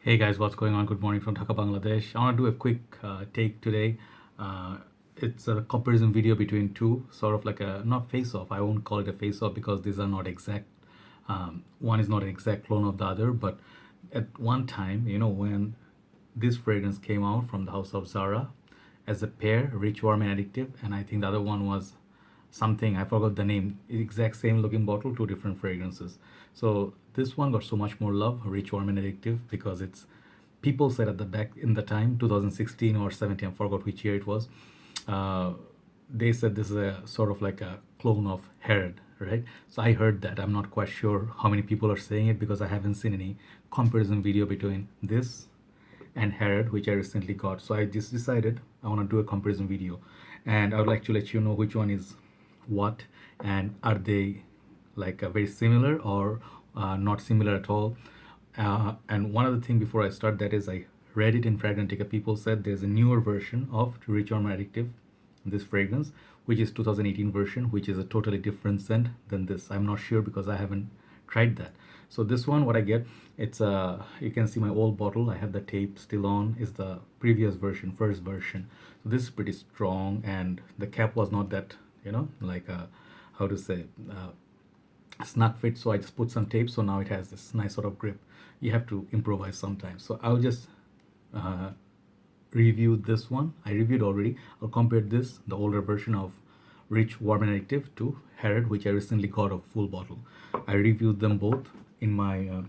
Hey guys, what's going on? Good morning from Dhaka, Bangladesh. I want to do a quick take today. Uh, it's a comparison video between two, sort of like a not face off. I won't call it a face off because these are not exact. One is not an exact clone of the other, but at one time, when this fragrance came out from the house of Zara as a pair, Rich, Warm, and Addictive, and I think the other one was something I forgot the name. Exact same looking bottle, two different fragrances. So this one got so much more love, Rich, Warm, and Addictive, because it's people said at the back in the time 2016 or 17, I forgot which year it was. uh, they said this is a sort of like a clone of Herod, right? So I heard that. I'm not quite sure how many people are saying it because I haven't seen any comparison video between this and Herod, which I recently got. So I just decided I want to do a comparison video, and I would like to let you know which one is what, and are they like very similar or not similar at all. And one other thing before I start, that is, I read it in Fragrantica. People said there's a newer version of Rich Aroma Addictive, this fragrance, which is 2018 version, which is a totally different scent than this. I'm not sure because I haven't tried that. So this one, what I get, it's you can see my old bottle. I have the tape still on. Is the previous version, first version. So this is pretty strong, and the cap was not that, like how to say. Snug fit, so I just put some tape, so now it has this nice sort of grip. You have to improvise sometimes, so I'll just uh, review this one. I reviewed already. I'll compare this, the older version of Rich Warm and Addictive, to Herod, which I recently got a full bottle. I reviewed them both in my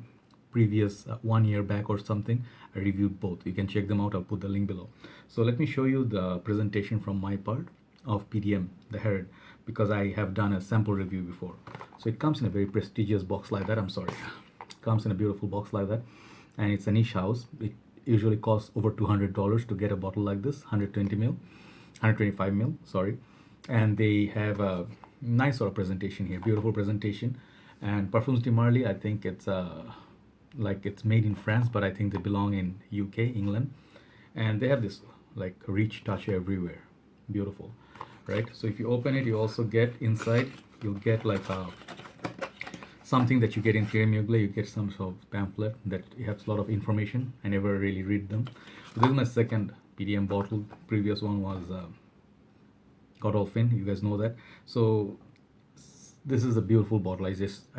previous 1 year back or something. I reviewed both. You can check them out. I'll put the link below. So let me show you the presentation from my part of PDM, the Herod, because I have done a sample review before. So it comes in a very prestigious box like that. I'm sorry. It comes in a beautiful box like that, and it's a niche house. It usually costs over $200 to get a bottle like this, 120 mil, 125 mil, sorry. And they have a nice sort of presentation here, beautiful presentation. And Parfums de Marly, I think it's like it's made in France, but I think they belong in UK, England. And they have this like rich touch everywhere, beautiful, right? So if you open it, you also get inside, you'll get like a something that you get in Pierre Mugler. You get some sort of pamphlet that has a lot of information. I never really read them. So this is my second PDM bottle. Previous one was Godolphin, you guys know that. So this is a beautiful bottle. I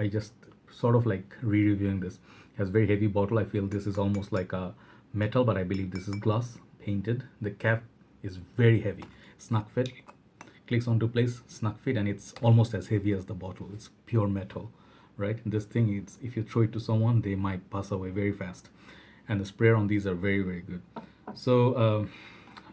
just sort of like re-reviewing this. It has very heavy bottle. I feel this is almost like a metal, but I believe this is glass painted. The cap is very heavy, snug fit, clicks onto place, snug fit, and it's almost as heavy as the bottle. It's pure metal, right? This thing, it's, if you throw it to someone, they might pass away very fast. And the sprayer on these are very, very good. So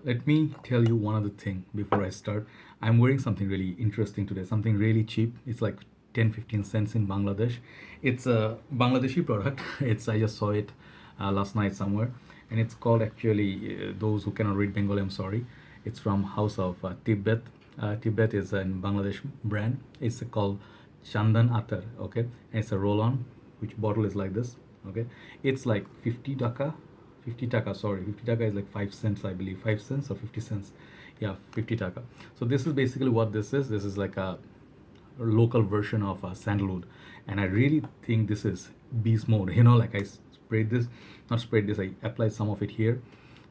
let me tell you one other thing before I start. I'm wearing something really interesting today, something really cheap. It's like 10-15 cents in Bangladesh. It's a Bangladeshi product. It's, I just saw it last night somewhere, and it's called, actually, those who cannot read Bengali, I'm sorry. It's from House of Tibet. Tibet is a Bangladesh brand. It's called Chandan Atar, okay? And it's a roll-on, which bottle is like this, okay? It's like 50 taka, 50 taka, sorry, 50 taka is like 5 cents, I believe, 5 cents or 50 cents. Yeah, 50 taka. So this is basically what this is. This is like a local version of sandalwood, and I really think this is beast mode. Like I sprayed this, not sprayed this, I applied some of it here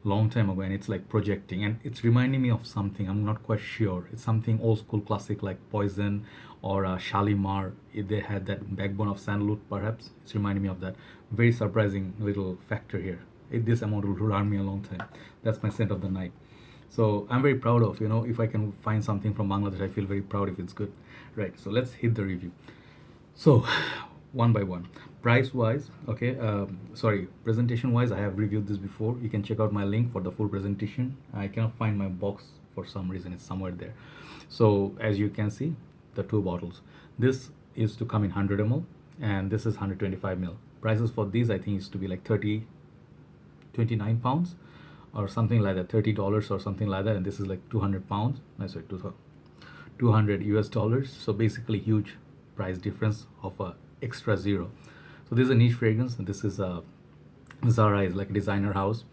long time ago, and it's like projecting, and it's reminding me of something. I'm not quite sure. It's something old school classic like Poison or Shalimar. They had that backbone of sandalwood, perhaps. It's reminding me of that. Very surprising little factor here. This amount will run me a long time. That's my scent of the night. So I'm very proud of, if I can find something from Bangladesh, I feel very proud if it's good, right? So let's hit the review. So one by one, price wise, okay, sorry, presentation wise, I have reviewed this before. You can check out my link for the full presentation. I cannot find my box for some reason. It's somewhere there. So as you can see, the two bottles, this is to come in 100 ml, and this is 125 ml. Prices for these, I think, is to be like 29 pounds or something like that, $30 or something like that, and this is like 200 pounds, no, sorry, 200 US dollars. So basically huge price difference of a extra zero. So this is a niche fragrance, and this is a Zara, is like a designer house.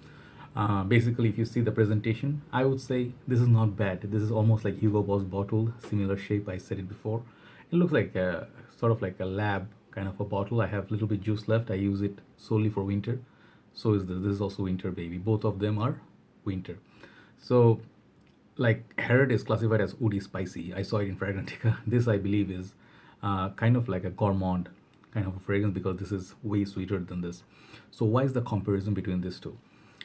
Basically, if you see the presentation, I would say this is not bad. This is almost like Hugo Boss bottle, similar shape. I said it before. It looks like a sort of like a lab kind of a bottle. I have a little bit juice left. I use it solely for winter, So is this. This is also winter baby. Both of them are winter. So like Herod is classified as woody spicy. I saw it in Fragrantica. This I believe is kind of like a gourmand kind of a fragrance because this is way sweeter than this. So why is the comparison between these two?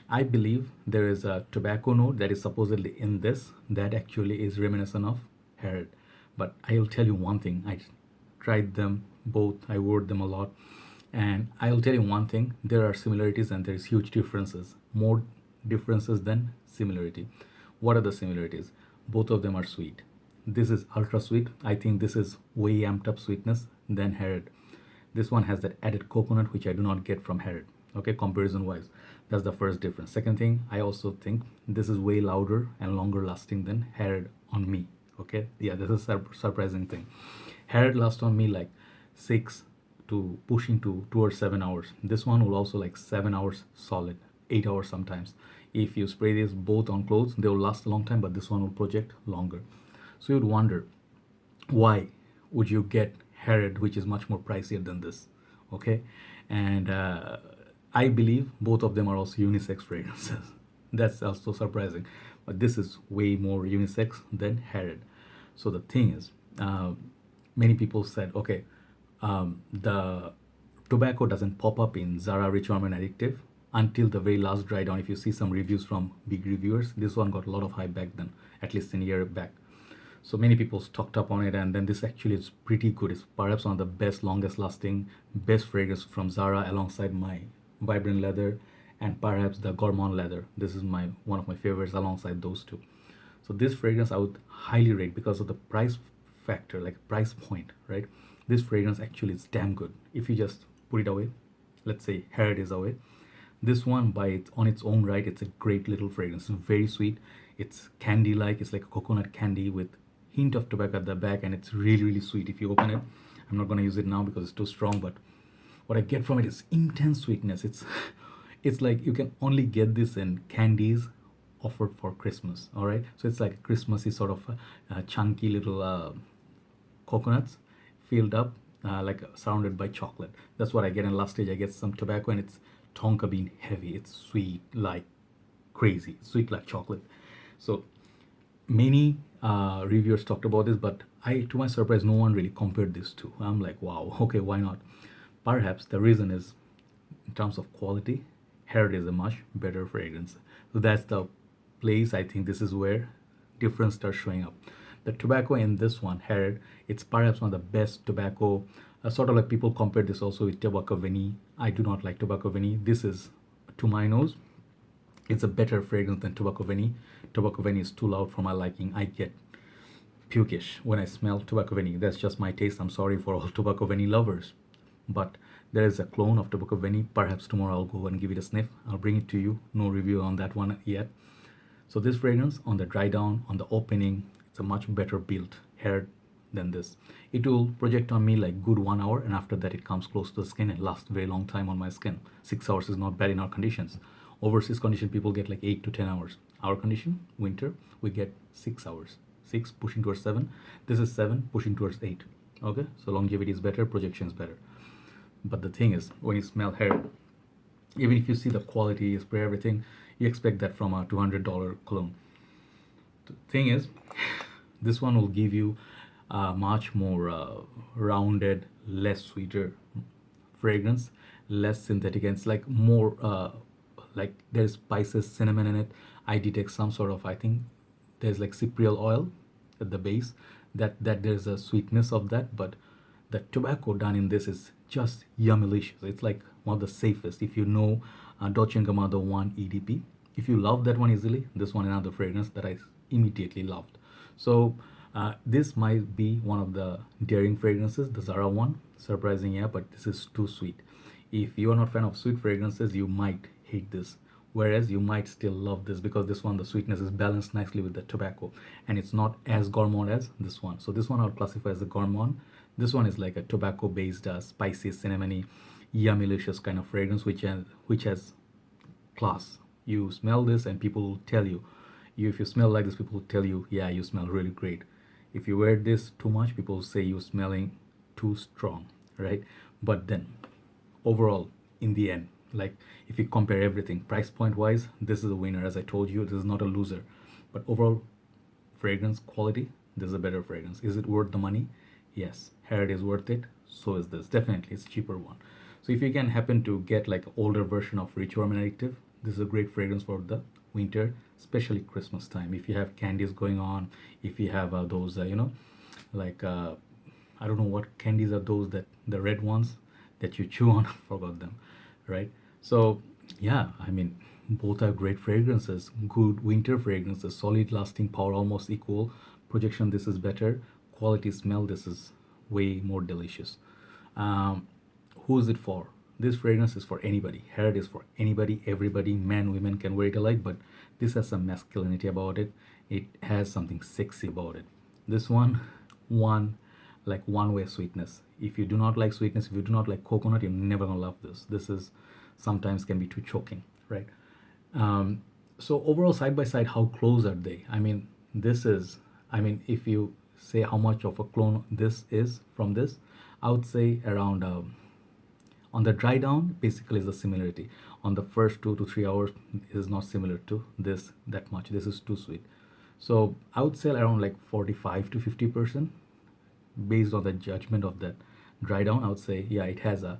I believe there is a tobacco note that is supposedly in this that actually is reminiscent of Herod. But I'll tell you one thing. I tried them both. I wore them a lot. And I'll tell you one thing, there are similarities and there's huge differences. More differences than similarity. What are the similarities? Both of them are sweet. This is ultra sweet. I think this is way amped up sweetness than Herod. This one has that added coconut which I do not get from Herod. Okay, comparison wise. That's the first difference. Second thing, I also think this is way louder and longer lasting than Herod on me. Okay, yeah, this is a surprising thing. Herod lasts on me like 6 to pushing to towards 7 hours. This one will also like 7 hours solid, 8 hours sometimes. If you spray this both on clothes, they will last a long time, but this one will project longer. So you'd wonder, why would you get Herod, which is much more pricier than this? Okay, and I believe both of them are also unisex fragrances. That's also surprising, but this is way more unisex than Herod. So the thing is, many people said, okay, the tobacco doesn't pop up in Zara RWA and Addictive until the very last dry down. If you see some reviews from big reviewers, this one got a lot of hype back then, at least in a year back. So many people stocked up on it, and then this actually is pretty good. It's perhaps one of the best, longest lasting, best fragrance from Zara alongside my Vibrant Leather and perhaps the Gourmand Leather. This is my one of my favorites alongside those two. So this fragrance I would highly rate because of the price factor, like price point, right? This fragrance actually is damn good. If you just put it away, let's say Herod is away, this one on its own right, it's a great little fragrance. It's very sweet. It's candy-like. It's like a coconut candy with hint of tobacco at the back, and it's really, really sweet. If you open it, I'm not going to use it now because it's too strong, but what I get from it is intense sweetness. It's like you can only get this in candies offered for Christmas. All right, so it's like Christmassy sort of chunky little coconuts filled up, like surrounded by chocolate. That's what I get. In last stage I get some tobacco, and it's tonka bean heavy. It's sweet like crazy, sweet like chocolate. So many reviewers talked about this, but to my surprise, no one really compared these two. I'm like, wow, okay, why not? Perhaps the reason is, in terms of quality, Herod is a much better fragrance. So that's the place. I think this is where difference starts showing up. The tobacco in this one, Herod, it's perhaps one of the best tobacco. Sort of like people compare this also with Tobacco Vanille. I do not like Tobacco Vanille. This is, to my nose, it's a better fragrance than Tobacco Vanille. Tobacco Vanille is too loud for my liking. I get pukish when I smell Tobacco Vanille. That's just my taste. I'm sorry for all Tobacco Vanille lovers. But there is a clone of Tobacco Vanille. Perhaps tomorrow I'll go and give it a sniff. I'll bring it to you. No review on that one yet. So this fragrance, on the dry down, on the opening, it's a much better built hair than this. It will project on me like good 1 hour, and after that it comes close to the skin and lasts very long time on my skin. 6 hours is not bad in our conditions. Overseas condition, people get like 8 to 10 hours. Our condition, winter, we get 6 hours. 6 pushing towards 7. This is 7 pushing towards 8. Okay, so longevity is better, projection is better. But the thing is, when you smell hair, even if you see the quality, you spray everything, you expect that from a $200 cologne. The thing is, this one will give you a much more rounded, less sweeter fragrance, less synthetic, and it's like more like there's spices, cinnamon in it. I detect some sort of, I think there's like cypriol oil at the base, that there's a sweetness of that, but the tobacco done in this is just yummylicious. It's like one of the safest. If you know Dolce & Gabbana 1 EDP, if you love that one easily, this one is another fragrance that I immediately loved. So this might be one of the daring fragrances, the Zara one. Surprising, yeah, but this is too sweet. If you are not a fan of sweet fragrances, you might hate this. Whereas you might still love this because this one, the sweetness is balanced nicely with the tobacco, and it's not as gourmand as this one. So this one I would classify as a gourmand. This one is like a tobacco-based, spicy, cinnamony, yummylicious kind of fragrance, which has class. You smell this, and people will tell you, if you smell like this, people will tell you, yeah, you smell really great. If you wear this too much, people will say you're smelling too strong, right? But then, overall, in the end, Like if you compare everything price point wise, this is a winner. As I told you, this is not a loser. But overall fragrance quality, this is a better fragrance. Is it worth the money? Yes. Harrod is worth it. So is this. Definitely, it's cheaper one. So if you can happen to get like older version of Ritual and Addictive, this is a great fragrance for the winter, especially Christmas time. If you have candies going on, if you have those, like I don't know what candies are those, that the red ones that you chew on. Forgot them, right? So yeah, I mean, both are great fragrances, good winter fragrances, solid lasting power, almost equal. Projection, this is better. Quality smell, this is way more delicious. Um, who is it for? This fragrance is for anybody. Hair is for anybody, everybody, men, women can wear it alike, but this has some masculinity about it. It has something sexy about it. This one, like one way sweetness. If you do not like sweetness, if you do not like coconut, you're never gonna love this. This is sometimes can be too choking, right? So overall, side by side, how close are they? I mean, this is, I mean, if you say how much of a clone this is from this, I would say around on the dry down basically is a similarity. On the first 2 to 3 hours is not similar to this that much. This is too sweet. So I would say around like 45 to 50% based on the judgment of that dry down. I would say yeah, it has a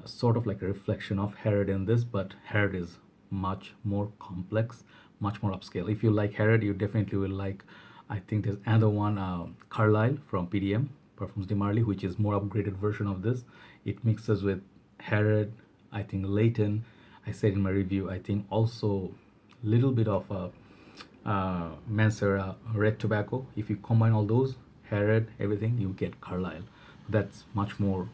sort of like a reflection of Harrod in this, but Harrod is much more complex, much more upscale. If you like Harrod, you definitely will like, I think there's another one, Carlisle from PDM, Parfums de Marly, which is more upgraded version of this. It mixes with Harrod, I think Leighton. I said in my review, I think also little bit of Mancera red tobacco. If you combine all those, Harrod, everything, you get Carlisle. That's much more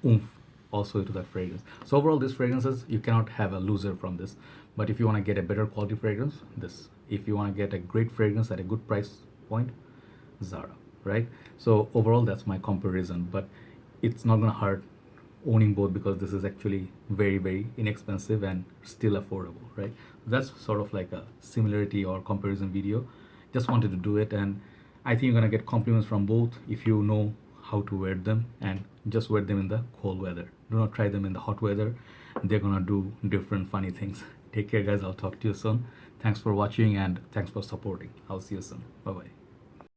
oomph also to that fragrance. So overall, these fragrances, you cannot have a loser from this. But if you want to get a better quality fragrance, this. If you want to get a great fragrance at a good price point, Zara, right? So overall, that's my comparison. But it's not gonna hurt owning both because this is actually very very inexpensive and still affordable, right? That's sort of like a similarity or comparison video. Just wanted to do it, and I think you're gonna get compliments from both if you know how to wear them, and just wear them in the cold weather. Do not try them in the hot weather. They're gonna do different funny things. Take care guys, I'll talk to you soon. Thanks for watching and thanks for supporting. I'll see you soon. Bye bye.